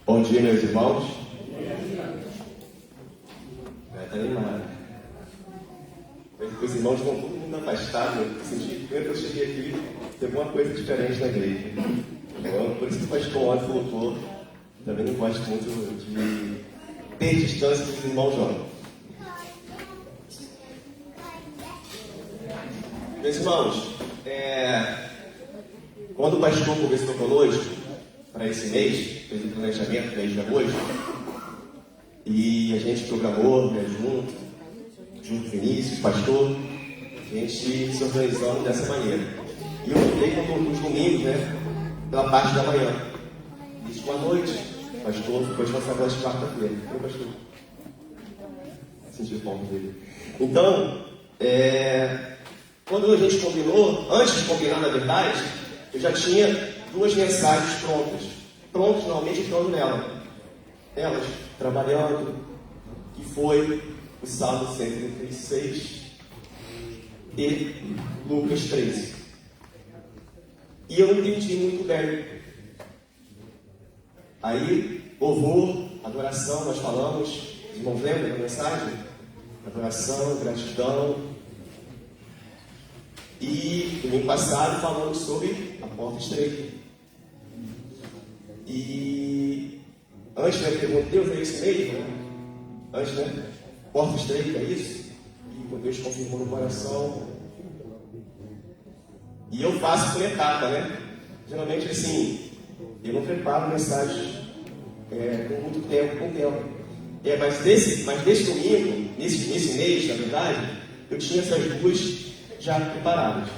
Bom dia, meus irmãos. Está animado. Os irmãos estão todo mundo afastado. Eu senti que quando eu cheguei aqui, tem alguma coisa diferente na igreja. Então, por isso que o pastor ontem voltou. Também não gosto muito de ter distância dos irmãos jovens. Meus irmãos, quando o pastor conversou conosco para esse mês, fez o planejamento mês de agosto, e a gente programou, junto com o Vinícius, pastor, a gente se organizando dessa maneira. E eu voltei nos domingos, pela parte da manhã. Isso com a noite, pastor, depois passar a de quarta-feira. Foi, pastor? Senti o ponto dele. Então, quando a gente combinou, antes de combinar, na verdade, eu já tinha 2 mensagens prontas. Prontas, normalmente, estando elas trabalhando, que foi o Salmo 136 e Lucas 13. E eu não entendi muito bem. Aí, louvor, adoração, nós falamos, os irmãos lembram da mensagem? Adoração, gratidão. E domingo passado falamos sobre a porta estreita. E antes, perguntei, Deus, é isso mesmo? Antes, porta estreita, é isso? E quando Deus confirmou no coração. E eu faço por etapa, Geralmente, assim, eu não preparo mensagens com muito tempo, Mas desse domingo, nesse mês, na verdade, eu tinha essas 2 já preparadas.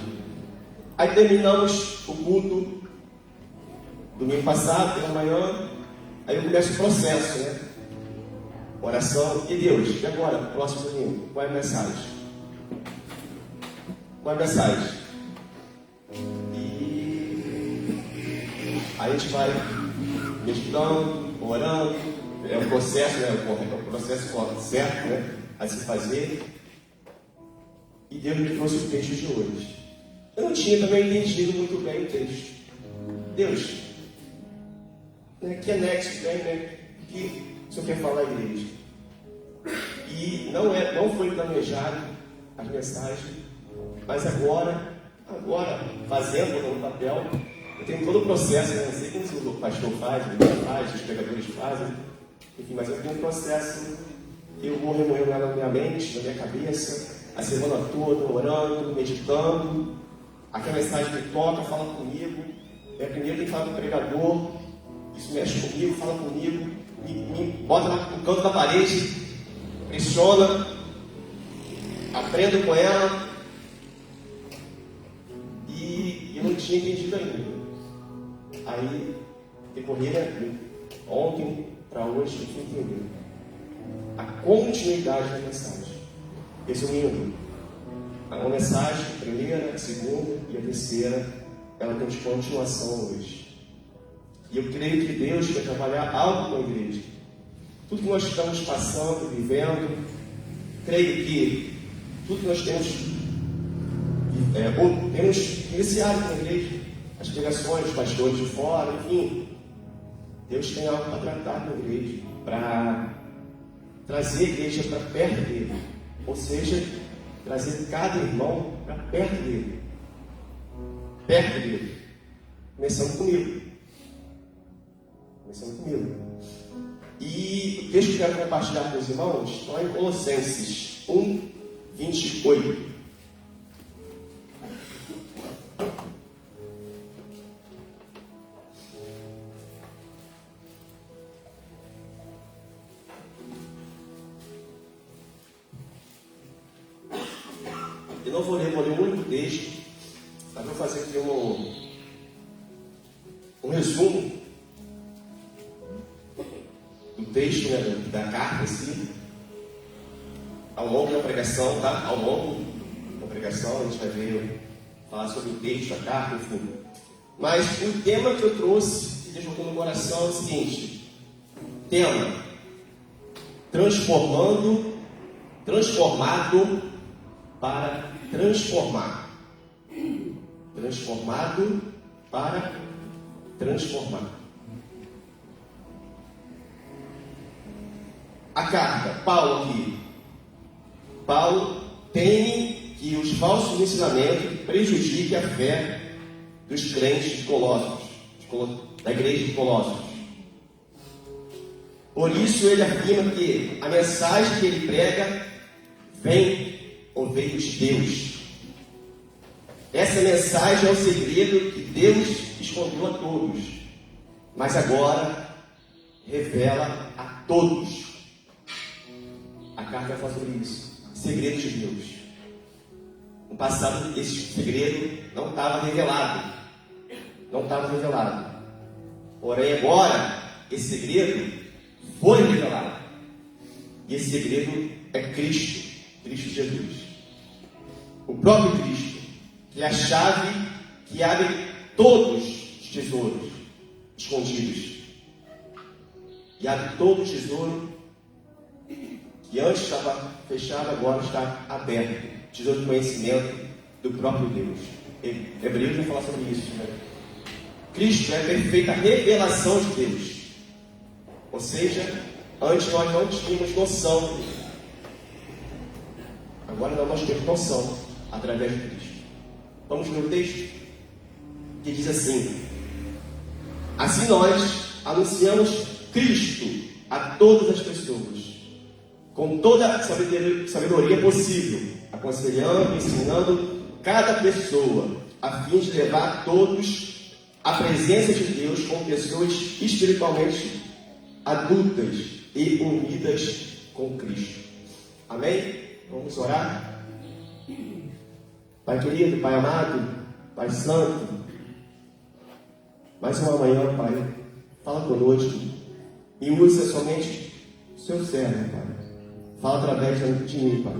Aí terminamos o culto domingo passado, pela manhã. Aí eu começo o processo, Oração. E Deus, e agora, próximo domingo? Qual é a mensagem? Qual é a mensagem? E aí a gente vai meditando, orando. É um processo, É um processo certo, a se fazer. E Deus me trouxe o texto de hoje. Eu não tinha também entendido muito bem o texto. Deus, que anexo tem, que o Senhor quer falar à igreja? E não foi planejado as mensagens, mas agora fazendo no papel, eu tenho todo o processo, não sei como o pastor faz, o irmão faz, os pregadores fazem, enfim, mas eu tenho um processo que eu vou remoendo na minha mente, na minha cabeça, a semana toda, orando, meditando. Aquela mensagem que toca, fala comigo. Primeiro tem que falar com o pregador, isso mexe comigo, fala comigo, me bota no canto da parede, pressiona, aprendo com ela. E eu não tinha entendido ainda. Aí, decorrer ontem para hoje, eu fui entender a continuidade da mensagem. Resumindo, a mensagem, a primeira, a segunda e a terceira, ela tem de continuação hoje. E eu creio que Deus quer trabalhar algo com a igreja. Tudo que nós estamos passando, vivendo, creio que tudo que nós temos iniciado com a igreja, as pregações, os pastores de fora, enfim, Deus tem algo para tratar com a igreja, para trazer a igreja para perto dele. Ou seja, trazer cada irmão para perto dele. Perto dele. Começando comigo. E o texto que eu quero compartilhar com os irmãos está em Colossenses 1, 28. Eu não vou ler muito texto, mas vou fazer aqui um resumo do texto, da carta em si, ao longo da pregação, tá? Ao longo da pregação, a gente vai ver, falar sobre o texto, a carta, enfim. Mas o tema que eu trouxe, que Deus botou no coração, é o seguinte: tema, transformado para transformar. Transformado para transformar. a carta, Paulo aqui. Paulo teme que os falsos ensinamentos prejudiquem a fé dos crentes de Colossos, da igreja de Colossos. Por isso ele afirma que a mensagem que ele prega veio de Deus. Essa mensagem é o segredo que Deus escondeu a todos, mas agora revela a todos. A carta fala sobre isso. Segredo de Deus. No passado, esse segredo não estava revelado. Porém, agora, esse segredo foi revelado. E esse segredo é Cristo Jesus. O próprio Cristo, que é a chave que abre todos os tesouros escondidos. E abre todo o tesouro que antes estava fechado, agora está aberto. Tesouro de conhecimento do próprio Deus. Hebreus vai falar sobre isso, né? Cristo é a perfeita revelação de Deus. Ou seja, antes nós não tínhamos noção. Agora nós temos noção através de Cristo. Vamos ler o texto que diz assim: assim nós anunciamos Cristo a todas as pessoas, com toda a sabedoria possível, aconselhando, ensinando cada pessoa, a fim de levar todos à presença de Deus como pessoas espiritualmente adultas e unidas com Cristo. Amém? Vamos orar? Pai querido, Pai amado, Pai santo, mais uma manhã, Pai, fala conosco e usa somente o seu servo, Pai. Fala através de mim, Pai,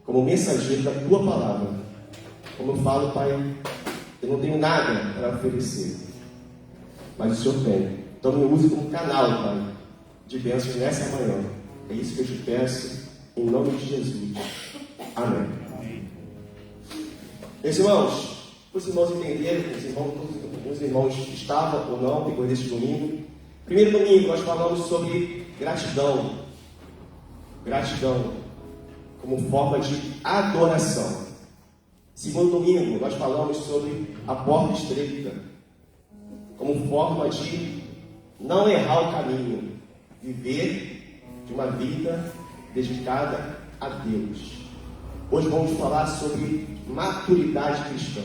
como mensageiro da Tua palavra. Como eu falo, Pai, eu não tenho nada para oferecer, mas o Senhor tem. Então me use como canal, Pai, de bênçãos nessa manhã. É isso que eu te peço, em nome de Jesus. Amém. Meus irmãos, os irmãos entenderam, os irmãos estavam ou não depois deste domingo. Primeiro domingo nós falamos sobre gratidão. Gratidão como forma de adoração. Segundo domingo nós falamos sobre a porta estreita, como forma de não errar o caminho, viver de uma vida dedicada a Deus. Hoje vamos falar sobre maturidade cristã.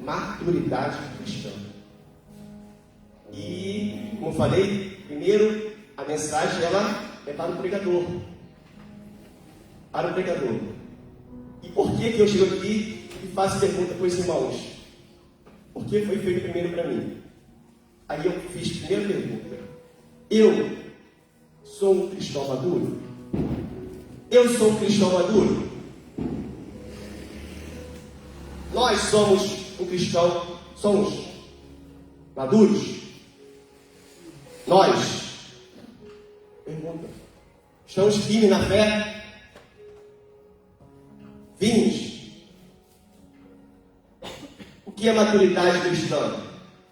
Maturidade cristã. E, como eu falei, primeiro a mensagem ela é para o pregador. Para o pregador. E por que eu chego aqui e faço pergunta para os irmãos? Por que foi feito primeiro para mim? Aí eu fiz a primeira pergunta. Eu sou um cristão maduro? Eu sou um cristão maduro? Nós somos um cristão, somos maduros? Nós, pergunta, estamos firmes na fé? Firmes? O que é maturidade cristã?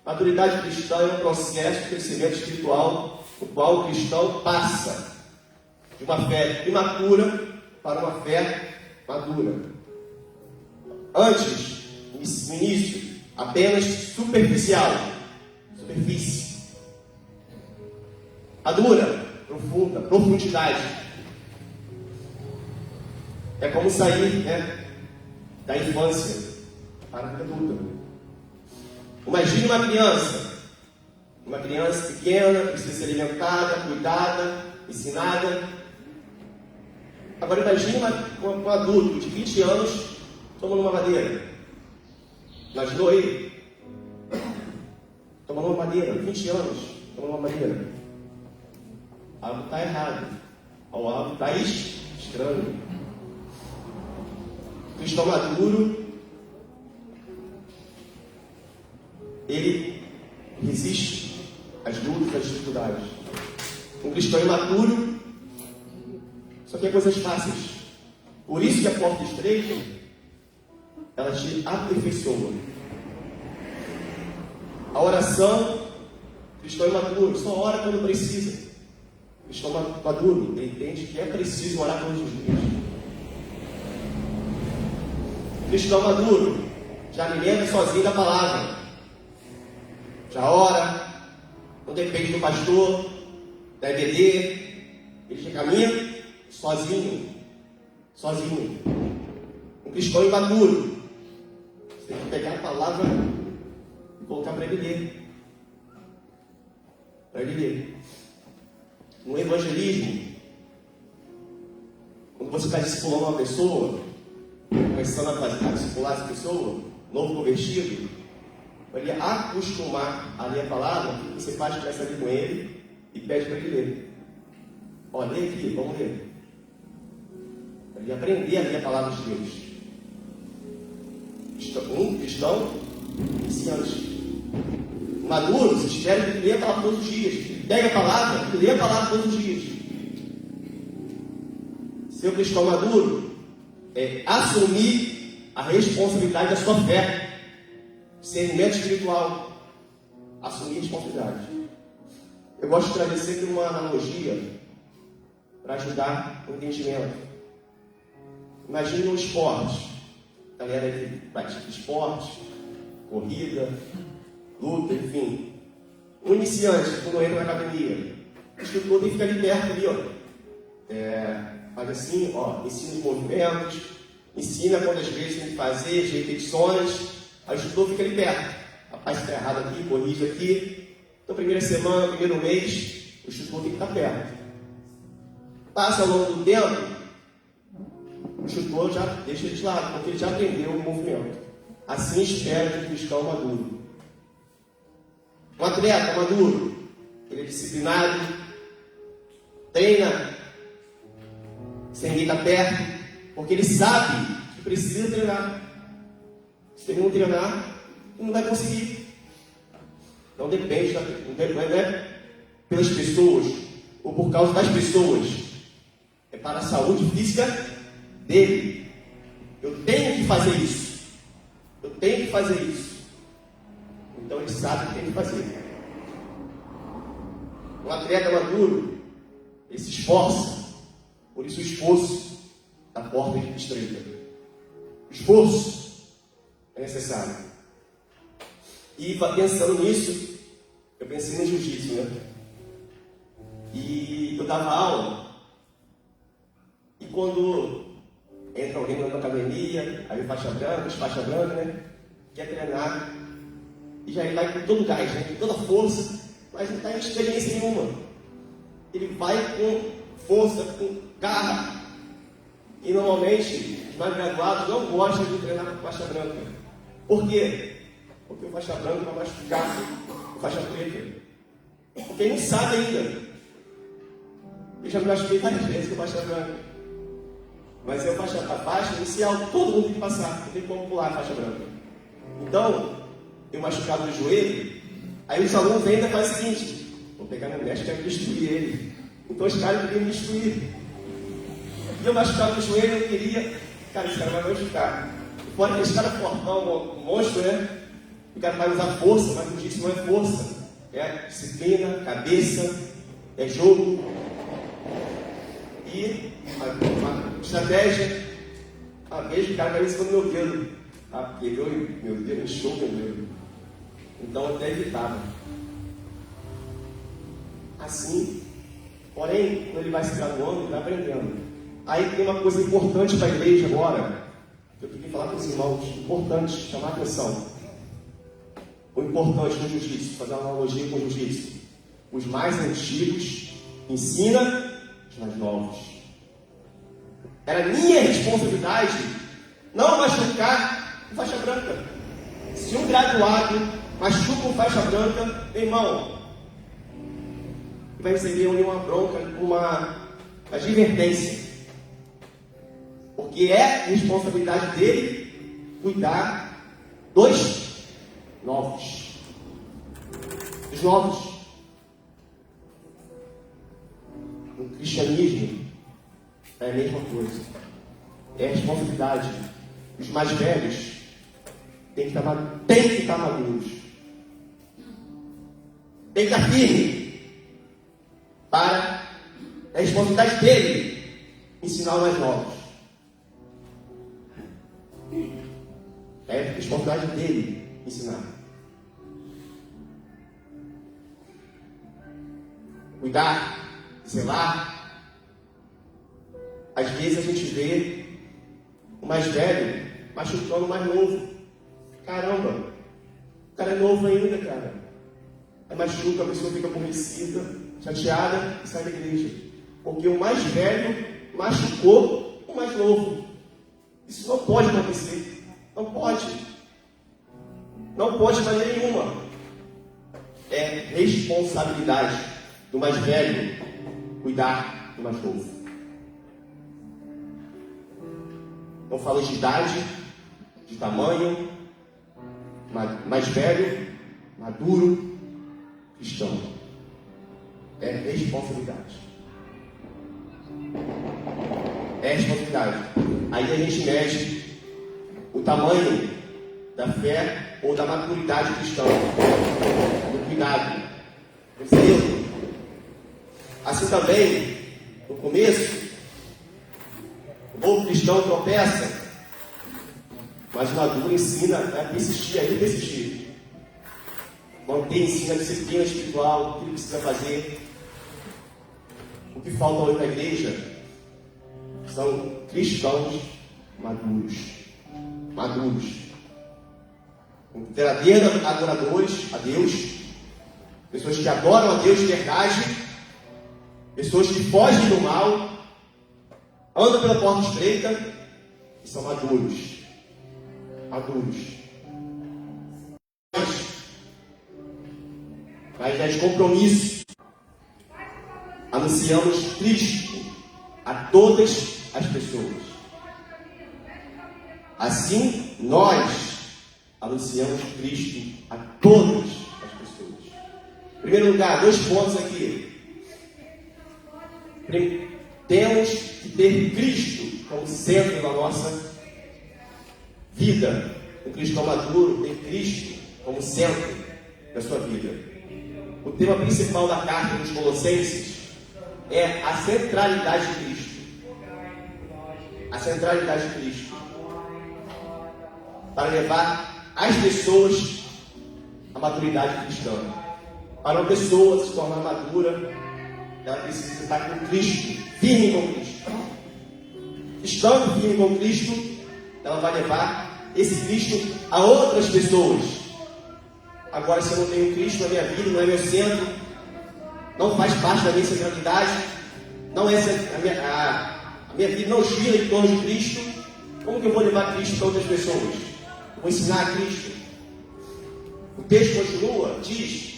Maturidade cristã é um processo de crescimento espiritual no qual o cristão passa de uma fé imatura para uma fé madura. Antes, no início, apenas superficial, superfície. Madura, profunda, profundidade. É como sair, da infância para a vida adulta. Imagine uma criança pequena, precisa ser alimentada, cuidada, ensinada. Agora imagine um adulto de 20 anos tomando uma madeira. Imaginou ele? Tomando uma madeira, 20 anos, tomando uma madeira. Algo está errado. Algo está estranho. O cristão maduro, ele resiste às lutas, às dificuldades. Um cristão imaturo só quer coisas fáceis. Por isso que a porta estreita, ela te aperfeiçoa. A oração, cristão imaturo, só ora quando precisa. O cristão maduro, ele entende que é preciso orar todos os dias. O cristão maduro já alimenta sozinho da palavra. Já ora, não depende do pastor, da EBD. Ele já caminha sozinho. Sozinho. Um cristão imaturo. Você tem que pegar a palavra e colocar para ele ler. Para ele ler. No evangelismo, quando você está discipulando uma pessoa, começando a discipular essa pessoa, novo convertido, para ele acostumar a ler a palavra, o que você faz? Começa a ler com ele e pede para ele ler. Olha, lê aqui, vamos ler. Para ele aprender a ler a palavra de Deus. Um cristão iniciante. Maduro, você espera que ele lê a palavra todos os dias. Ele pega a palavra e lê a palavra todos os dias. Ser um cristão maduro é assumir a responsabilidade da sua fé. Discernimento espiritual. Assumir a responsabilidade. Eu gosto de trazer sempre uma analogia para ajudar o entendimento. Imagine um esporte. A galera que pratica esporte, corrida, luta, enfim. Um iniciante, quando entra na academia, o instrutor tem que ficar ali perto, ali, ó. Faz assim, ó, ensina os movimentos, ensina quantas vezes tem que fazer, as repetições. Aí o instrutor fica ali perto. Rapaz, está errado aqui, corrige aqui. Então, primeira semana, primeiro mês, o instrutor tem que estar perto. Passa ao longo do tempo, o instrutor já deixa ele de lado, porque ele já aprendeu o movimento. Assim espera de um cristão maduro. Um atleta maduro, ele é disciplinado, treina, sem ninguém estar perto, porque ele sabe que precisa treinar. Se ele não treinar, ele não vai conseguir. Não depende, não é pelas pessoas, ou por causa das pessoas. É para a saúde física dele. Eu tenho que fazer isso. Eu tenho que fazer isso. Então ele sabe o que tem que fazer. Um atleta maduro, ele se esforça. Por isso o esforço da porta estreita. O esforço é necessário. E pensando nisso, eu pensei no jiu-jitsu, né? E eu dava aula. E quando entra alguém na academia, aí faixa branca, né? Quer treinar. E já ele vai com todo o gás, né? Com toda a força, mas não tem experiência nenhuma. Ele vai com força, com garra. E normalmente, os mais graduados não gostam de treinar com faixa branca. Por quê? Porque o faixa branca vai machucar o faixa preta. Porque ele não sabe ainda. Eu já me machuquei várias vezes com faixa branca. Mas é a faixa inicial, todo mundo tem que passar, não tem como pular a faixa branca. Então, eu machucado no joelho, aí os alunos ainda fazem o seguinte: vou pegar meu mestre e quero destruir ele. Então os caras queriam me destruir. E eu machucado no joelho, eu queria, cara, esse cara vai me machucar. Fora que esse cara fortão, um monstro, né? O cara vai usar força, mas o jiu-jitsu não é força. É disciplina, cabeça, é jogo. E uma estratégia, uma vez o cara caiu em cima do meu dedo. Pegou meu dedo, inchou meu dedo. Então eu até evitava. Assim, porém, quando ele vai se graduando, ele vai aprendendo. Aí tem uma coisa importante para a igreja agora, que eu queria falar com os irmãos, importante, chamar a atenção. O importante no jiu-jitsu, fazer uma analogia com o jiu-jitsu. Os mais antigos ensinam os mais novos. Era minha responsabilidade não machucar o faixa branca. Se um graduado machuca o faixa branca, meu irmão, vai receber uma bronca, uma advertência. Porque é responsabilidade dele cuidar dos novos. Dos novos. No cristianismo é a mesma coisa. É a responsabilidade. Os mais velhos têm que estar maduros. Tem que estar firme para É a responsabilidade dele ensinar os mais novos. É a responsabilidade dele ensinar. Cuidar, zelar. Às vezes a gente vê o mais velho machucando o mais novo. Caramba, o cara é novo ainda, cara. Aí machuca, a pessoa fica aborrecida, chateada e sai da igreja. Porque o mais velho machucou o mais novo. Isso não pode acontecer. Não pode. Não pode de maneira nenhuma. É responsabilidade do mais velho cuidar do mais novo. Não falo de idade, de tamanho, mais velho, maduro, cristão. É responsabilidade. É responsabilidade. Aí a gente mede o tamanho da fé ou da maturidade cristã, do cuidado, do zelo. Assim também, no começo, o novo cristão tropeça, mas o maduro ensina a persistir, a persistir. Manter, ensina a disciplina espiritual, o que ele precisa fazer. O que falta hoje na igreja são cristãos maduros. Maduros. Verdadeiros adoradores a Deus. Pessoas que adoram a Deus de verdade. Pessoas que fogem do mal. Andam pela porta estreita e são maduros. Maduros. Mas é de compromisso. Anunciamos Cristo a todas as pessoas. Assim, nós anunciamos Cristo a todas as pessoas. Em primeiro lugar, 2 pontos aqui. Temos que ter Cristo como centro da nossa vida. O cristão maduro tem Cristo como centro da sua vida. O tema principal da carta dos Colossenses é a centralidade de Cristo. A centralidade de Cristo. Para levar as pessoas à maturidade cristã. Para uma pessoa se tornar madura, ela precisa estar com Cristo, firme com Cristo. Estando firme com Cristo, ela vai levar esse Cristo a outras pessoas. Agora, se eu não tenho Cristo na minha vida, não é meu centro, não faz parte da minha centralidade, não é a minha vida não gira em torno de Cristo, como que eu vou levar Cristo para outras pessoas? Vou ensinar a Cristo. O texto continua, diz: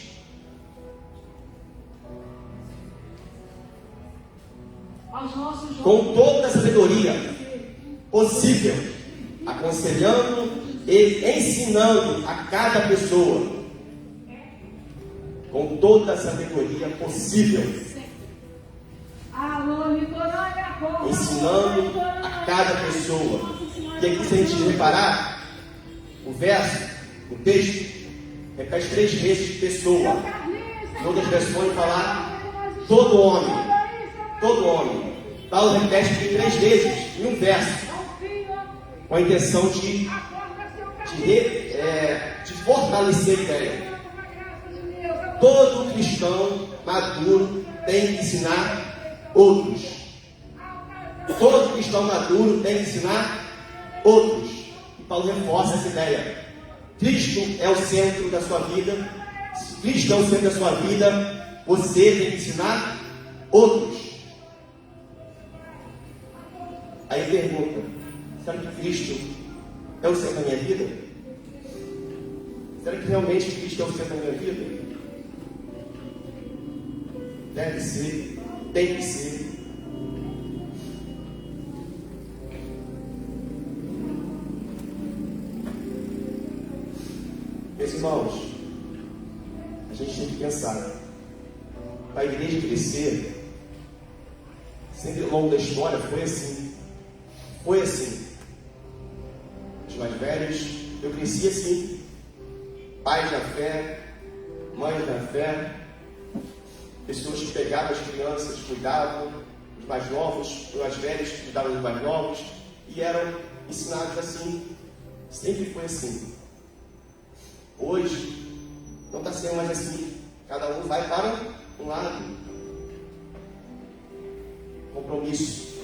com toda a sabedoria possível, aconselhando e ensinando a cada pessoa, com toda a sabedoria possível, ensinando a cada pessoa. E aqui, se a gente reparar, o verso, o texto, repete 3 vezes pessoa. Em outras versões falar todo homem. Todo homem. Paulo repete 3 vezes em um verso, com a intenção de fortalecer a ideia. Todo cristão maduro tem que ensinar outros. Todo cristão maduro tem que ensinar outros. E Paulo reforça essa ideia. Cristo é o centro da sua vida. Se Cristo é o centro da sua vida, você tem que ensinar outros. Aí pergunta: será que Cristo é o centro da minha vida? Será que realmente Cristo é o centro da minha vida? Deve ser, tem que ser. Meus irmãos, a gente tem que pensar, para a igreja crescer, sempre ao longo da história foi assim. Foi assim. Os mais velhos, eu cresci assim. Pais da fé, mães da fé. pessoas que pegavam as crianças, cuidavam dos mais novos, os mais velhos cuidavam dos mais novos, e eram ensinados assim. Sempre foi assim. Hoje, não está sendo mais assim. Cada um vai para um lado. Compromisso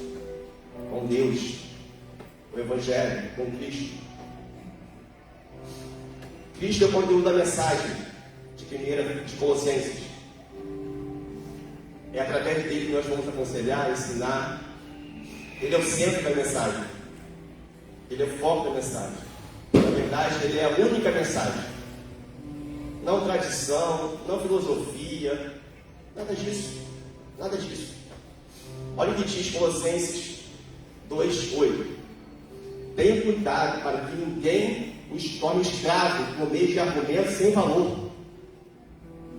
com Deus, com o Evangelho, com Cristo. Cristo é o conteúdo da mensagem de Colossenses. É através dele que nós vamos aconselhar, ensinar. Ele é o centro da mensagem. Ele é o foco da mensagem. Na verdade, ele é a única mensagem. Não tradição, não filosofia, nada disso. Nada disso. Olha o que diz Colossenses 2:8. Tenha cuidado para que ninguém os torne escravos por meio de argumentos sem valor,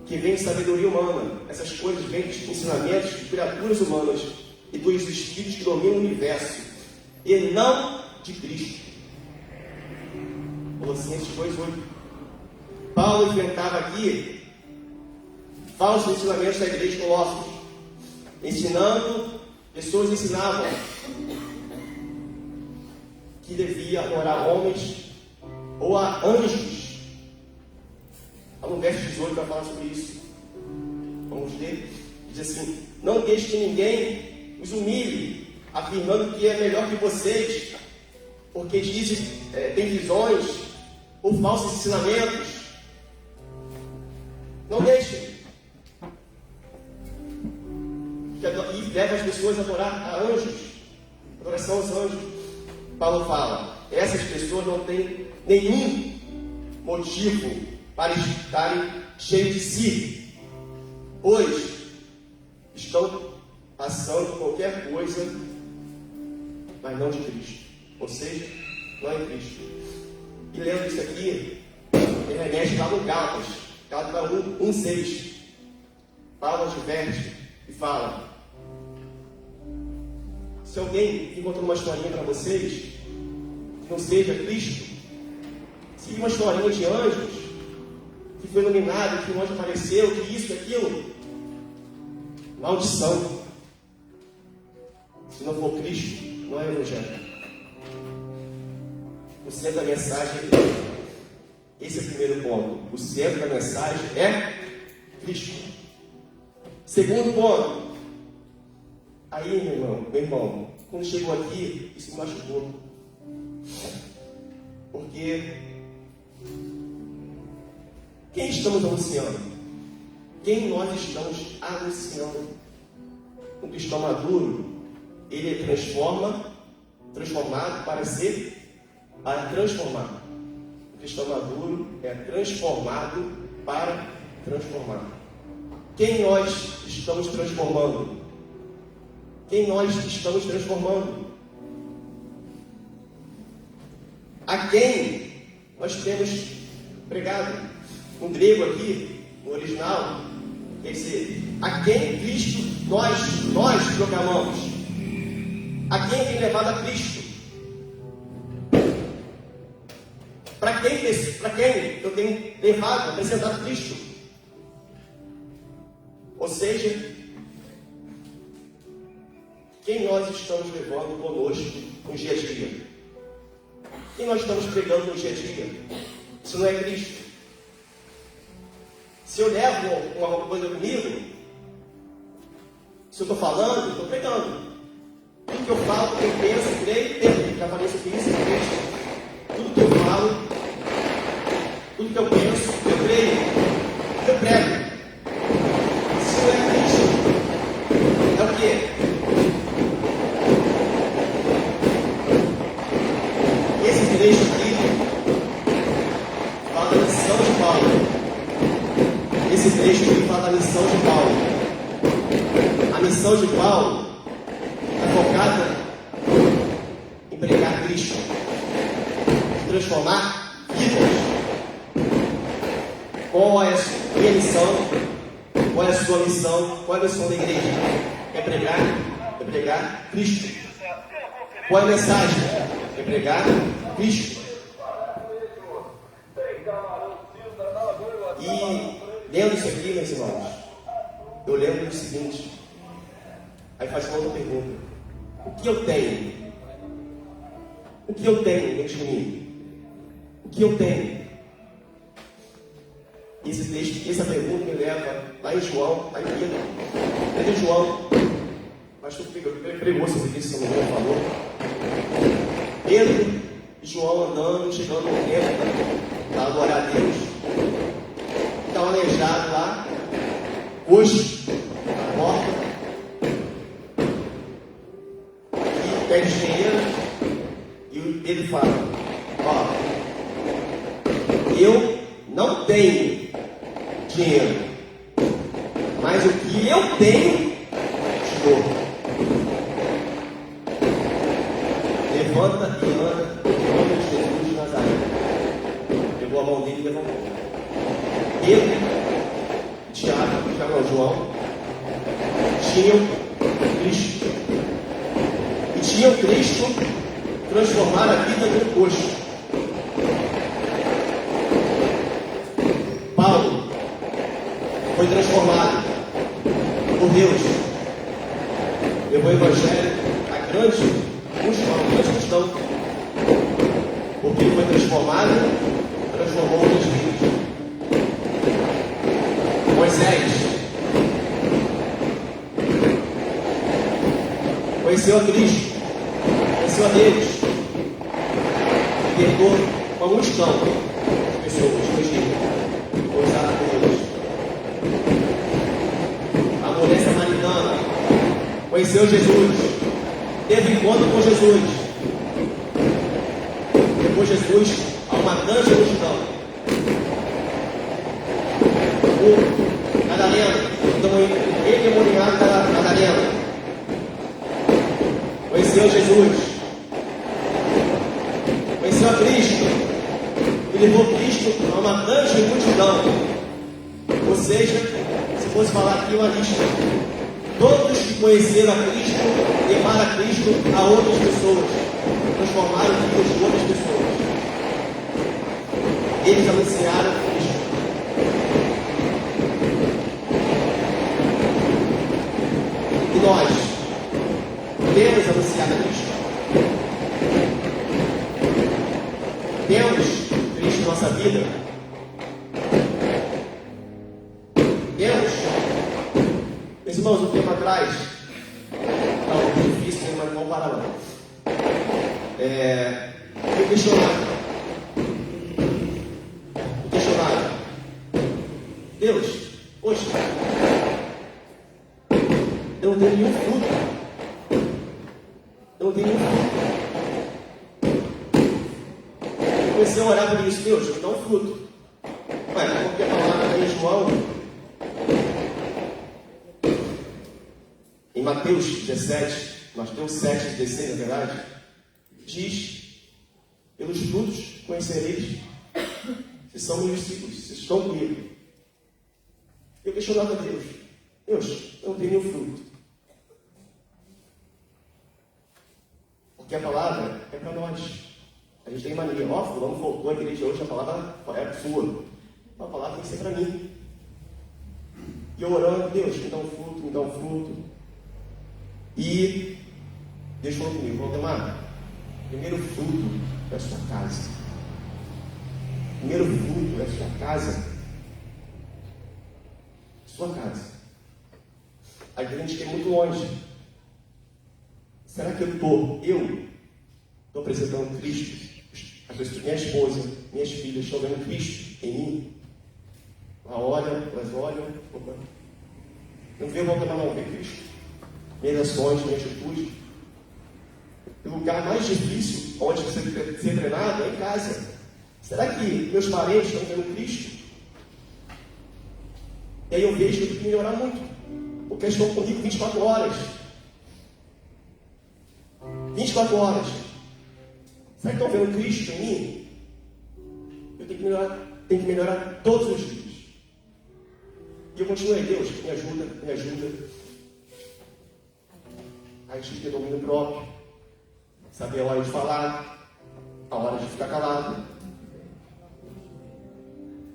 que vem de sabedoria humana. Essas coisas vêm dos ensinamentos de criaturas humanas e dos espíritos que dominam o universo, e não de Cristo. Colossenses 2:8. Paulo enfrentava aqui falsos ensinamentos da igreja de Colossos, pessoas ensinavam que devia orar a homens ou a anjos. No verso 18 vai falar sobre isso. Vamos ler. Diz assim: não deixe que ninguém os humilhe, afirmando que é melhor que vocês, porque dizem, tem visões ou falsos ensinamentos. Não deixe. E leva as pessoas a adorar a anjos, adoração aos anjos. Paulo fala: essas pessoas não têm nenhum motivo para estarem cheios de si, pois estão passando por qualquer coisa, mas não de Cristo. Ou seja, não é Cristo. E lendo isso aqui, ele remete lá no Gálatas 1:6. Paulo adverte e fala: se alguém encontrou uma historinha para vocês que não seja Cristo, se uma historinha de anjos, que foi iluminado, que um anjo apareceu, que isso, que aquilo, maldição. Se não for Cristo, não é Evangelho. O centro da mensagem é Cristo. Esse é o primeiro ponto. O centro da mensagem é Cristo. Segundo ponto. Aí, meu irmão, quando chegou aqui, isso me machucou. Porque quem estamos anunciando? Quem nós estamos anunciando? O cristão maduro, ele é transformado para transformar. O cristão maduro é transformado para transformar. Quem nós estamos transformando? Quem nós estamos transformando? A quem nós temos pregado? No grego aqui, no original, quer dizer, a quem Cristo nós proclamamos? A quem tem levado a Cristo? Para quem eu tenho levado, apresentado Cristo? Ou seja, quem nós estamos levando conosco no dia a dia? Quem nós estamos pregando no dia a dia? Se não é Cristo. Se eu levo uma coisa comigo, se eu estou falando, estou pregando. Tudo que eu falo, tudo que eu penso, creio. Já falei sobre isso, tudo que eu falo, tudo que eu penso, eu creio. Eu prego. Se não é Cristo, é o quê? Esse trecho aqui fala da missão de Paulo. Esse trecho aqui fala da missão de Paulo. A missão de Paulo é focada em pregar Cristo, de transformar vidas. Qual é a minha missão? Qual é a sua missão? Qual é a missão da igreja? É pregar Cristo. Qual é a mensagem? É pregar Cristo. E lendo isso aqui, meus irmãos, eu lembro do seguinte. Aí faz uma outra pergunta. O que eu tenho? O que eu tenho dentro de mim? O que eu tenho? Esse texto, essa pergunta me leva lá em João, lá em Pedro. Pedro e João. Mas tu pregou sobre isso, se não me engano, falou. Pedro e João andando, chegando no templo para adorar a Deus. Estão aleijados lá, coxo, na porta. E pede dinheiro. E ele fala: ó, eu não tenho dinheiro, mas o que eu tenho, te dou. Levanta e anda em nome de Jesus de Nazaré. Pegou a mão dele e levantou. Pedro, Tiago, João, tinham Cristo. E tinham Cristo transformar a vida no coxo. Paulo foi transformado por Deus. Levou o Evangelho a grande questão. Porque ele foi transformado, transformou outras vidas. Moisés conheceu a Cristo, conheceu a Deus, libertou uma multidão de pessoas que hoje foi usada por Deus. A mulher samaritana conheceu Jesus, teve encontro com Jesus, levou Jesus a uma grande multidão. O Gadareno, então ele endemoniado Gadareno, conheceu Jesus, conheceu a Cristo e levou Cristo a uma grande multidão. Ou seja, se fosse falar aqui uma lista, todos que conheceram a Cristo levaram a Cristo a outras pessoas, transformaram vidas de outras pessoas. Eles anunciaram Cristo. E nós temos anunciado Cristo. Temos Cristo em nossa vida. Temos. Meus irmãos, um tempo atrás, está um pouco difícil, mas vamos parar lá. Eu questionava. Deus, poxa, eu não tenho nenhum fruto. Eu não tenho nenhum fruto. Eu comecei a orar por isso. Deus, me dá um fruto. Ué, porque a palavra em João, em Mateus 17, Mateus 7, 16, na verdade, diz: pelos frutos conhecereis se são meus discípulos, se estão comigo. Eu questionava a Deus: Deus, eu não tenho nenhum fruto. Porque a palavra é para nós. A gente tem mania: ó, fulano voltou à igreja hoje, a palavra é sua. A palavra tem que ser para mim. E eu orando: Deus, me dá um fruto, me dá um fruto. E Deus falou comigo: Valdemar, primeiro fruto é a sua casa. Primeiro fruto é a sua casa. Sua casa. A gente quer muito longe. Será que eu estou apresentando Cristo? Minha esposa, minhas filhas estão vendo Cristo em mim? Elas olham, não vê volta na mão, vê Cristo. Minhas ações, minha atitude. O lugar mais difícil onde você ser treinado é em casa. Será que meus parentes estão vendo Cristo? E aí eu vejo que eu tenho que melhorar muito, porque eles estão comigo 24 horas. 24 horas. Será que estão vendo Cristo em mim? Eu tenho que melhorar todos os dias. E eu continuei: Deus, me ajuda, me ajuda. Aí tive que ter domínio próprio, saber a hora de falar, a hora de ficar calado,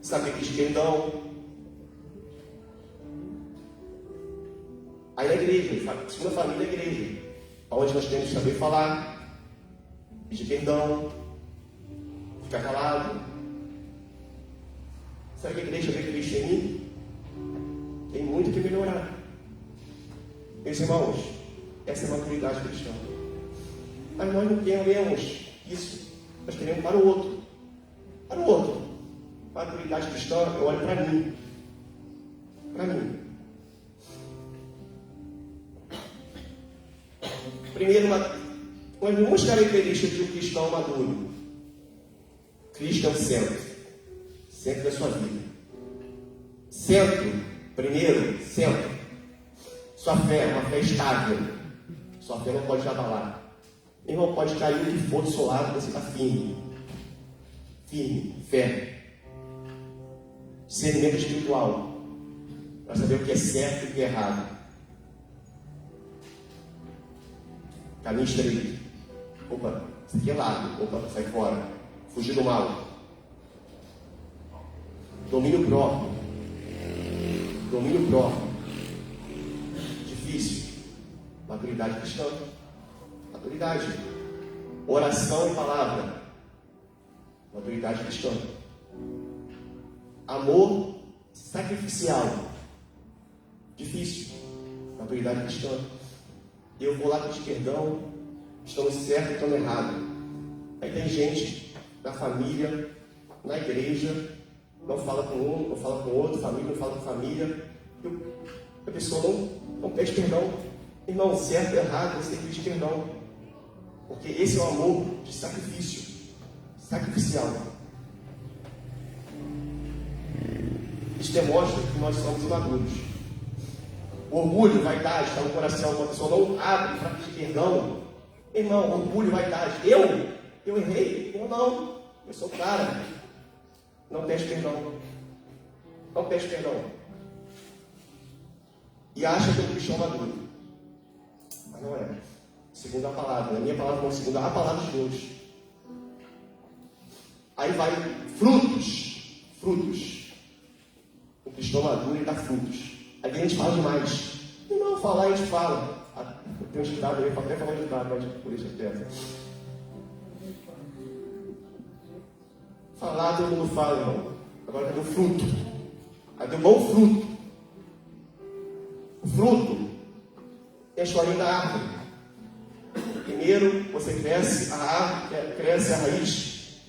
saber pedir perdão. Aí na igreja, segunda família é a igreja, onde nós temos que saber falar, pedir perdão, ficar calado. Será que a igreja vê Cristo em mim? Tem muito que melhorar. Meus irmãos, essa é a maturidade cristã. Mas nós não queremos isso. Nós queremos para o outro. Para o outro. Maturidade cristã, eu olho para mim. Para mim. Primeiro, algumas características de um cristão maduro. Cristo é o centro. Centro da sua vida. Centro. Primeiro, centro. Sua fé é uma fé estável. Sua fé não pode te abalar. Irmão, pode cair o que for do seu lado, você está firme. Firme, fé. Discernimento espiritual. Para saber o que é certo e o que é errado. Caminho estreito. Opa, isso aqui é largo. Opa, sai fora. Fugir do mal. Domínio próprio. Domínio próprio. Difícil. Maturidade cristã. Maturidade. Oração e palavra. Maturidade cristã. Amor sacrificial. Difícil. Maturidade cristã. Eu vou lá pedir perdão. Estamos certos e estamos errados. Aí tem gente na família, na igreja, não fala com um, não fala com outro, família não fala com família. A pessoa não pede perdão. Irmão, certo ou errado, você tem que pedir perdão. Porque esse é o amor de sacrifício. Sacrificial. Isso demonstra que nós somos imaduros. Orgulho, vaidade, está no coração. Uma pessoa não abre para pedir perdão. Irmão, orgulho, vaidade. Eu errei? Eu não. Eu sou cara. Não pede perdão. Não pede perdão. E acha que é um cristão maduro. Mas não é. Segundo a palavra. Na minha palavra não, segundo a palavra de Deus. Aí vai frutos. Frutos. O cristão maduro, ele dá frutos. Aí a gente fala demais. E não falar, a gente fala. Tem um ditado, eu até falar de ditado, mas por isso é falar, todo mundo fala, irmão. Agora cadê o fruto? Cadê o bom fruto? O fruto é a historinha da árvore. Primeiro você cresce, a árvore cresce a raiz,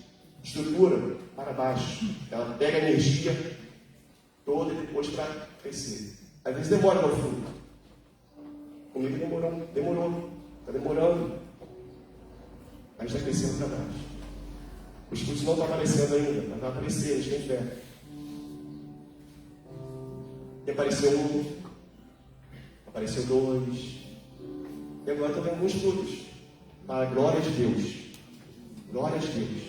estrutura para baixo. Ela pega a energia toda e depois para crescer. Às vezes demora no fruto. Comigo demorou. Está demorando. A gente está crescendo para baixo. Os frutos não estão aparecendo ainda, mas vai aparecer, a gente tem fé. E apareceu um, apareceu dois, e agora estão vendo alguns frutos. Para a glória de Deus. Glória de Deus.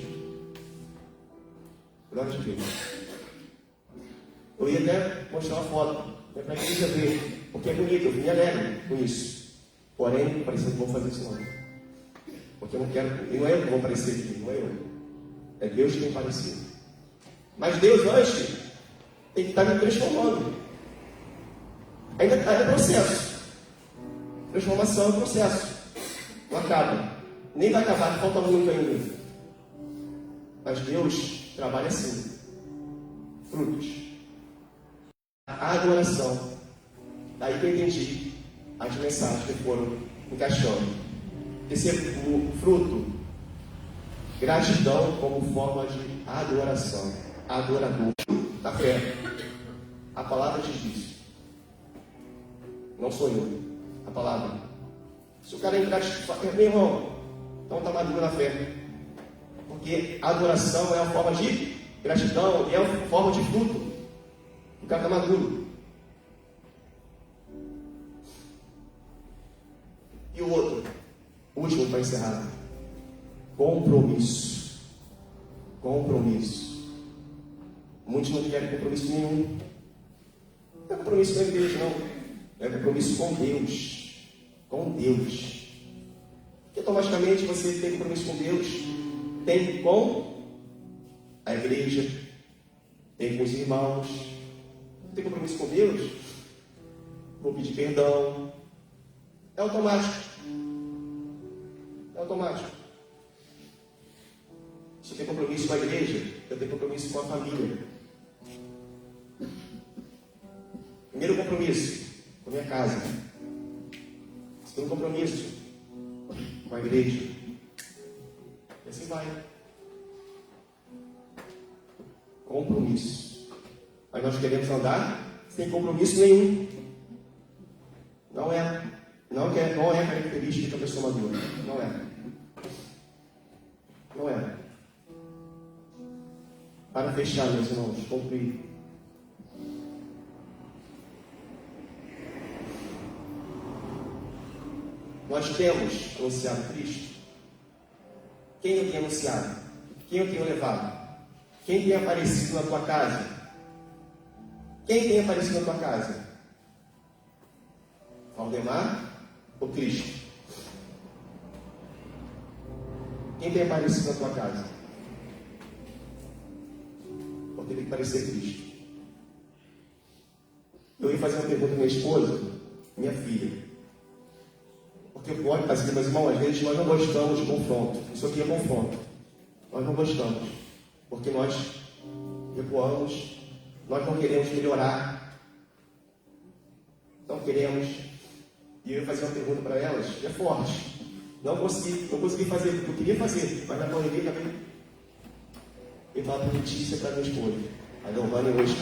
Glória de Deus. Eu ia até mostrar uma foto, para a igreja ver, porque é bonito, eu me alegro com isso. Porém, parece que não vou fazer isso não. Porque eu não quero, e não é eu que vou aparecer aqui, não é eu. É Deus que tem aparecido. Mas Deus, antes, tem que estar me transformando. Ainda é processo. Transformação é processo. Não acaba. Nem vai acabar, falta muito ainda. Mas Deus trabalha assim. Frutos. A adoração. Daí que eu entendi as mensagens que foram encaixando. Esse é o fruto. Gratidão como forma de adoração. Adorador da fé. A palavra diz isso. Não sou eu. A palavra. Se o cara é ingratidão, meu irmão, então está maduro na fé. Porque a adoração é a forma de gratidão e é a forma de fruto. O cara está maduro. E o outro, último para encerrar. Compromisso. Compromisso. Muitos não querem compromisso nenhum. Não é compromisso com a igreja, não. É compromisso com Deus. Com Deus. Porque automaticamente você tem compromisso com Deus, tem com a igreja, tem com os irmãos. Tem compromisso com Deus, vou pedir perdão. É automático. É automático. Se eu tenho compromisso com a igreja, eu tenho compromisso com a família. Primeiro compromisso, com a minha casa. Segundo compromisso, com a igreja. E assim vai. Compromisso. Mas nós queremos andar sem compromisso nenhum. Não é característica da pessoa madura. Não é. Não é. Para fechar, meus irmãos, concluir. Nós temos anunciado Cristo. Quem eu tenho anunciado? Quem eu tenho levado? Quem tem aparecido na tua casa? Quem tem aparecido na tua casa? Valdemar ou Cristo? Quem tem aparecido na tua casa? Porque tem que parecer Cristo. Eu ia fazer uma pergunta à minha esposa, minha filha. Porque eu olho para cima, mas irmão, às vezes nós não gostamos de confronto. Isso aqui é confronto. Nós não gostamos. Porque nós recuamos, nós não queremos melhorar. Não queremos. E eu ia fazer uma pergunta para elas, é forte. Não consegui fazer o que eu queria fazer, mas na correria também. Eu estava dando notícia para minha esposa. A Giovanni hoje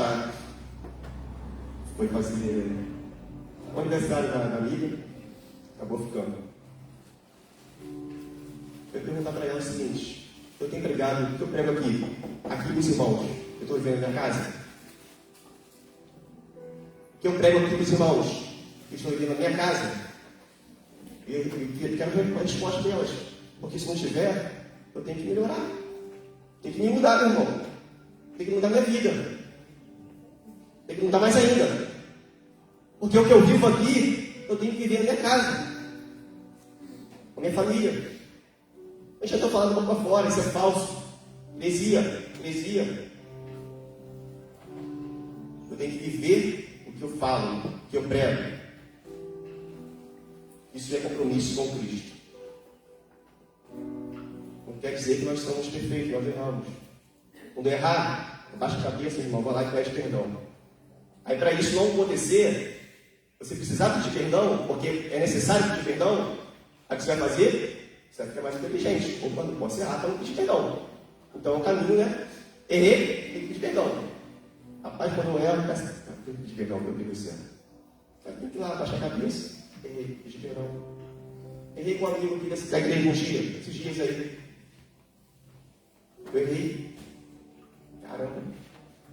foi fazer o aniversário da amiga, acabou ficando. Eu ia perguntar para ela o seguinte: eu tenho pregado, o que eu prego aqui com os irmãos, eu estou vivendo na minha casa. O que eu prego aqui com os irmãos, que estou vivendo na minha casa. E eu quero ver a resposta delas. Porque se não tiver, eu tenho que melhorar. Tem que me mudar, meu irmão. Tem que mudar minha vida. Tem que mudar mais ainda. Porque o que eu vivo aqui, eu tenho que viver na minha casa. Com a minha família. Eu já estou falando para fora, isso é falso. Heresia. Eu tenho que viver o que eu falo, o que eu prego. Isso é compromisso com Cristo. Não quer dizer que nós somos perfeitos, nós erramos. Quando errar, baixa a cabeça, irmão, vai lá e pede perdão. Aí para isso não acontecer, você precisar pedir perdão, porque é necessário pedir perdão, aí o que você vai fazer? Você vai ficar mais inteligente. Opa, não posso errar para não pedir perdão. Então é o caminho, né? Errei, tem que pedir perdão. Rapaz, quando eu erro, tem que pedir perdão, meu Deus do céu. Tem que ir lá, baixar a cabeça. Errei, pedir perdão. Errei com um amigo aqui da igreja um dia, esses dias aí. Eu errei. Caramba.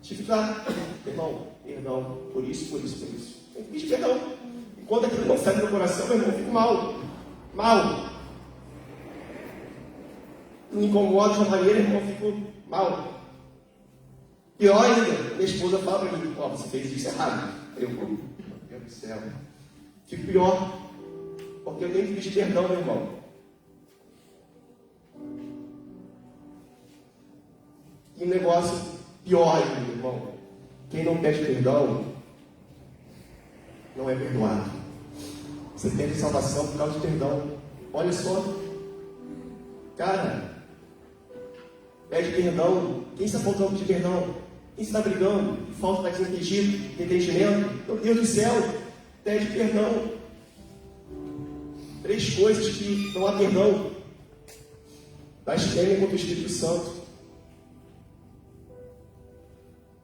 Tive que lá. Irmão, perdão. Por isso. Tem que pedir perdão. E quando aquilo não sai do meu coração, meu irmão, eu fico mal. Me incomoda de uma maneira, irmão, eu fico mal. Pior ainda, minha esposa fala para mim: ó, você fez isso errado. Eu, meu Deus do céu. Fico pior, porque eu tenho que pedir perdão, meu irmão. E um negócio pior ainda, meu irmão. Quem não pede perdão, não é perdoado. Você perde salvação por causa de perdão. Olha só. Cara, pede perdão. Quem está faltando pedir perdão? Quem está brigando? Falta de entendimento? Meu Deus do céu. Pede perdão. 3 coisas que não há perdão: blasfêmia contra o Espírito Santo,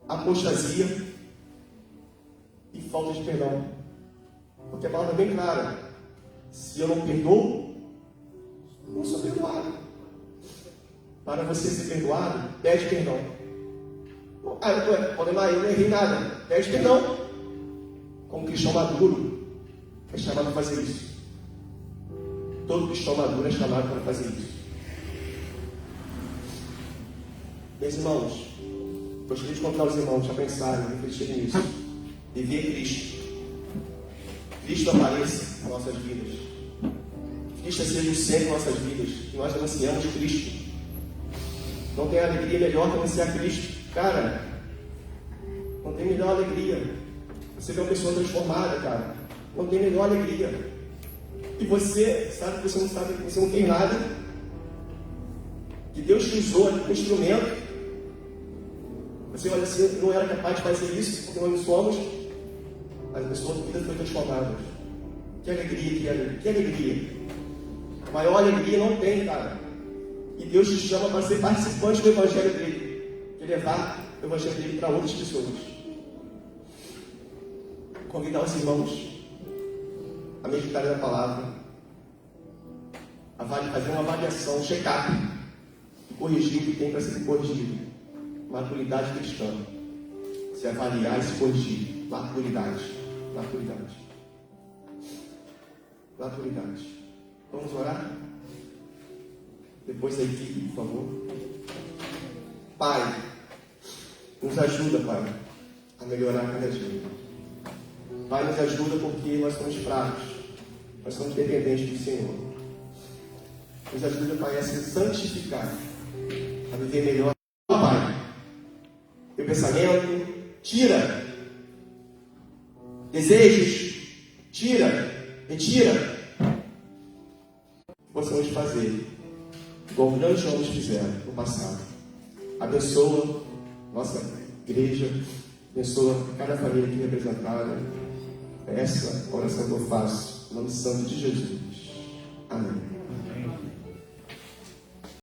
apostasia e falta de perdão. Porque a palavra é bem clara: se eu não perdoo, não sou perdoado. Para você ser perdoado, pede perdão. Eu não errei nada. Pede perdão. Como cristão maduro, é chamado para fazer isso. Todo cristão maduro é chamado para fazer isso. Meus irmãos, gostaria de convidar os irmãos a pensarem, a refletirem nisso. Viver Cristo. Cristo apareça em nossas vidas. Cristo seja o centro de nossas vidas. Que nós anunciamos Cristo. Não tem alegria melhor que anunciar Cristo. Cara, não tem melhor alegria. Você vê uma pessoa transformada, cara. não tem melhor alegria. E você sabe que você não tem nada, que Deus te usou como instrumento. Você olha assim, não era capaz de fazer isso, porque nós não somos, mas a sua vida foi transformada. Que alegria, que alegria. Maior alegria não tem, cara. E Deus te chama para ser participante do Evangelho dele, de levar o Evangelho dele para outras pessoas. Convidar os irmãos a meditar na palavra, a fazer uma avaliação, um check-up, e corrigir o que tem para ser corrigido. Maturidade cristã. Se avaliar e se corrigir. Maturidade. Vamos orar? Depois da equipe, por favor. Pai, nos ajuda, Pai, a melhorar cada dia. Pai, nos ajuda porque nós somos fracos. Nós somos dependentes do Senhor. Nos ajuda, Pai, a se santificar, a viver melhor. Pai, teu pensamento, tira desejos, retira. Possamos fazer igual grandes homens fizeram no passado. Abençoa nossa igreja, abençoa cada família aqui representada. Essa oração que eu faço, em nome santo de Jesus. Amém.